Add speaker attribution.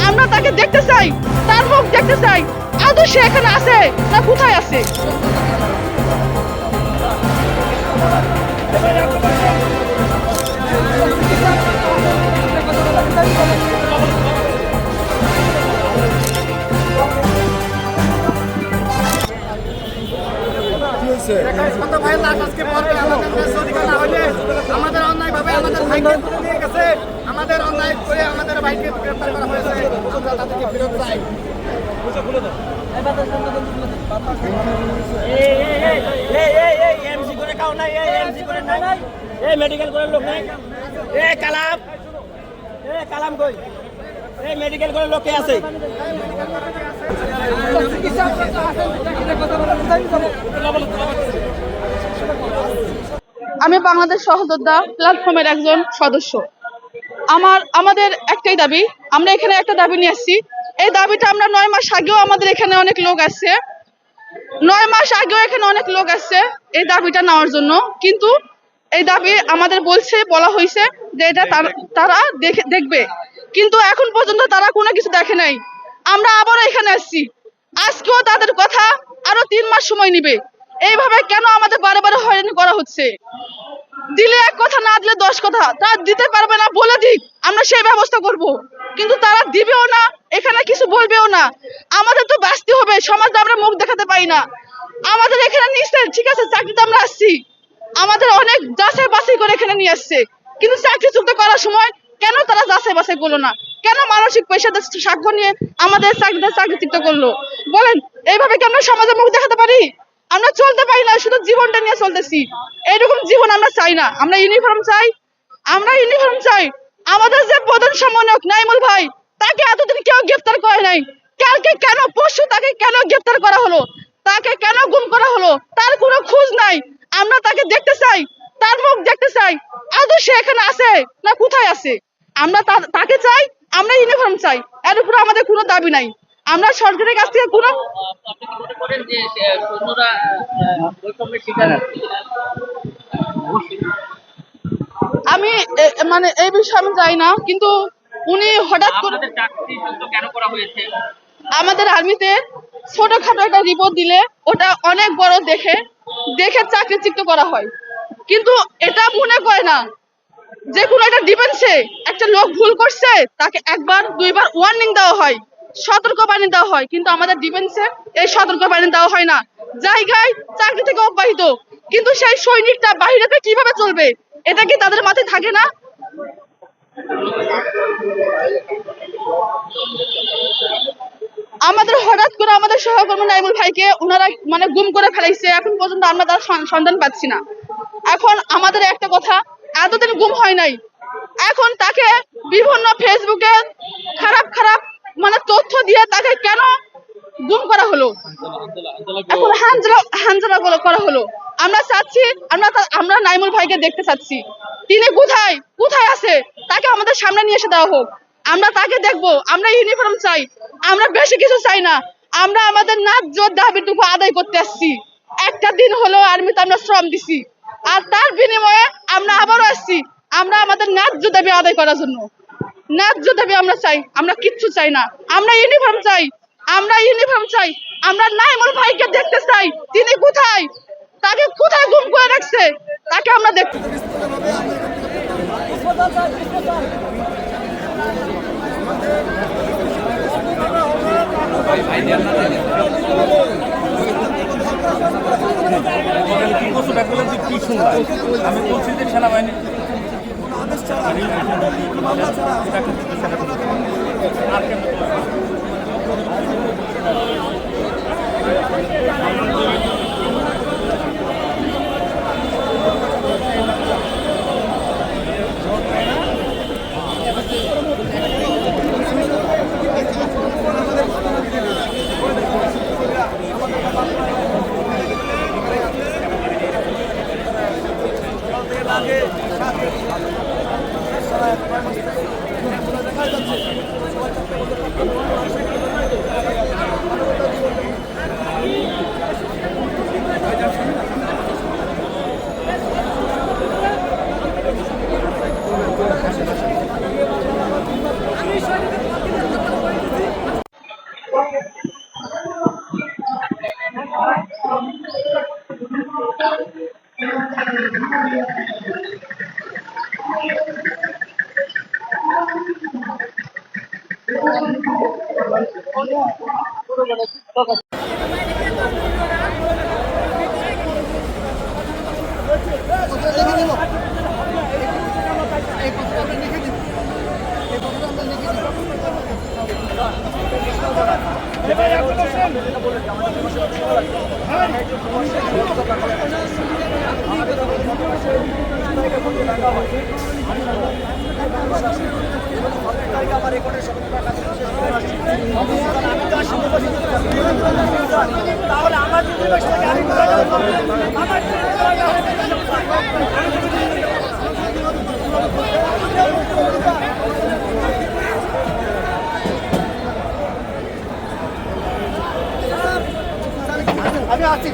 Speaker 1: আমরা তাকে দেখতে চাই, তার মুখ দেখতে চাই। আদৌ সে এখানে আছে না কোথায় আছে?
Speaker 2: আমাদের অন্যায় ভাবে আমাদের ভাইকে তুলে নিয়ে গেছে, আমাদের অন্যায় করে আমাদের ভাইকে গ্রেফতার করা হয়েছে। আমরা তাদেরকে ফেরত চাই।
Speaker 3: মেডিকেল করার লোক নাই। কালাম কালাম কই? মেডিকেল করার লোক কে আছে?
Speaker 1: আমি বাংলাদেশ সহযোদ্ধা প্ল্যাটফর্মের একজন সদস্য। আমাদের একটাই দাবি, আমরা এখানে একটা দাবি নিয়ে আসছি। এই দাবিটা আমরা 9 মাস আগেও আমাদের এখানে অনেক লোক আসছে, 9 মাস আগেও এখানে অনেক লোক আসছে এই দাবিটা নেওয়ার জন্য। কিন্তু এই দাবি আমাদের বলা হয়েছে যে এটা তারা দেখবে, কিন্তু এখন পর্যন্ত তারা কোনো কিছু দেখে নাই। আমরা আবারও এখানে আসছি, আজকেও তাদের কথা আরো 3 মাস সময় নিবে। এইভাবে কেন আমাদের বারে বারে হয়রানি করা হচ্ছে? দিলে এক কথা, না দিলে 10 কথা। তারা দিতে পারবে না, বলে দিক, আমরা সেই ব্যবস্থা করব। কিন্তু তারা দিবেও না, এখানে কিছু বলবেও না। আমাদের তো বাঁচতে হবে, সমাজে আমরা মুখ দেখাতে পারি না। আমাদের এখানে নিচ্ছে, ঠিক আছে, চাকরিতে আমরা আসছি, আমাদের অনেক যাচাই বাছাই করে এখানে নিয়ে আসছে, কিন্তু চাকরি চুক্তি করার সময় কেন তারা যাচাই বাছাই করলো না? কেন মানসিক পেশাদের সাক্ষ্য নিয়ে আমাদের চাকরি চুক্তি করলো? বলেন, এইভাবে কেন সমাজে মুখ দেখাতে পারি? আমরা চলতে পারি না, শুধু জীবনটা নিয়ে চলতেছি। এইরকম জীবন আমরা চাই না। আমরা ইউনিফর্ম চাই, আমরা ইউনিফর্ম চাই। আমাদের যে প্রধান সমন্বয়ক নাইমুল ভাই, তাকে এতদিন কেউ গ্রেফতার করে নাই। কালকে কেন, পরশু তাকে কেন গ্রেফতার করা হলো? তাকে কেন গুম করা হলো? তার কোনো খোঁজ নাই। আমরা তাকে দেখতে চাই, তার মুখ দেখতে চাই। আদৌ সে এখানে আছে না কোথায় আছে? আমরা তাকে চাই, আমরা ইউনিফর্ম চাই। এর উপরে আমাদের কোনো দাবি নাই। আমরা সরকারের কাছ থেকে কোনো আমি মানে এই বিষয়ে আমি যাই না, কিন্তু উনি হঠাৎ করে আমাদের আর্মিতে ছোটখাটো একটা রিপোর্ট দিলে ওটা অনেক বড় দেখে চাকরিচ্যুত করা হয়। কিন্তু এটা মনে করে না যে কোনো একটা ডিফেন্সে একটা লোক ভুল করছে, তাকে 1বার 2বার ওয়ার্নিং দেওয়া হয়, সতর্কবাণী দেওয়া হয়। কিন্তু আমাদের ডিফেন্সে এই সতর্কবাণী দেওয়া হয় না, জায়গায় চাকরি থেকে অব্যাহত। কিন্তু সেই সৈনিকটা বাইরেতে কিভাবে চলবে, এটা কি তাদের মাথায় থাকে না? আমাদের হঠাৎ করে আমাদের সহকর্মী নাইমুল ভাইকে ওনারা মানে গুম করে ফেলাইছে। এখন পর্যন্ত আমরা তার সন্ধান পাচ্ছি না। এখন আমাদের একটা কথা, এতদিন গুম হয় নাই, এখন তাকে বিভিন্ন ফেসবুকে খারাপ খারাপ মানে তথ্য দিয়ে তাকে কেন গুম করা হলো, এখন হানজালা করা হলো। আমরা চাচ্ছি, আমরা নাইমুল ভাইকে দেখতে চাচ্ছি। তিনি কোথায় আছে, তাকে আমাদের সামনে নিয়ে এসে দেওয়া হোক। আমরা তাকে দেখবো। আমরা ইউনিফর্ম চাই, আমরা বেশি কিছু চাই না। আমরা আমাদের ন্যায্য দাবিটুকু আদায় করতে আসছি। একটা দিন হলো আর্মিতে আমরা শ্রম দিছি, আর তার বিনিময়ে আমরা আবারও আসছি। আমরা আমাদের ন্যায্য দাবি আদায় করার জন্য। ন্যায্য দাবি আমরা চাই, আমরা কিচ্ছু চাই না। আমরা ইউনিফর্ম চাই, আমরা ইউনিফর্ম চাই। আমরা নাইমুল ভাইকে দেখতে চাই। তিনি কোথায়, তাকে কোথায় গুম করে রাখছে, তাকে আমরা দেখতে
Speaker 4: আমি বলছি যে সেনাবাহিনী
Speaker 3: তাহলে আমার যদি আমি
Speaker 2: আমি আছি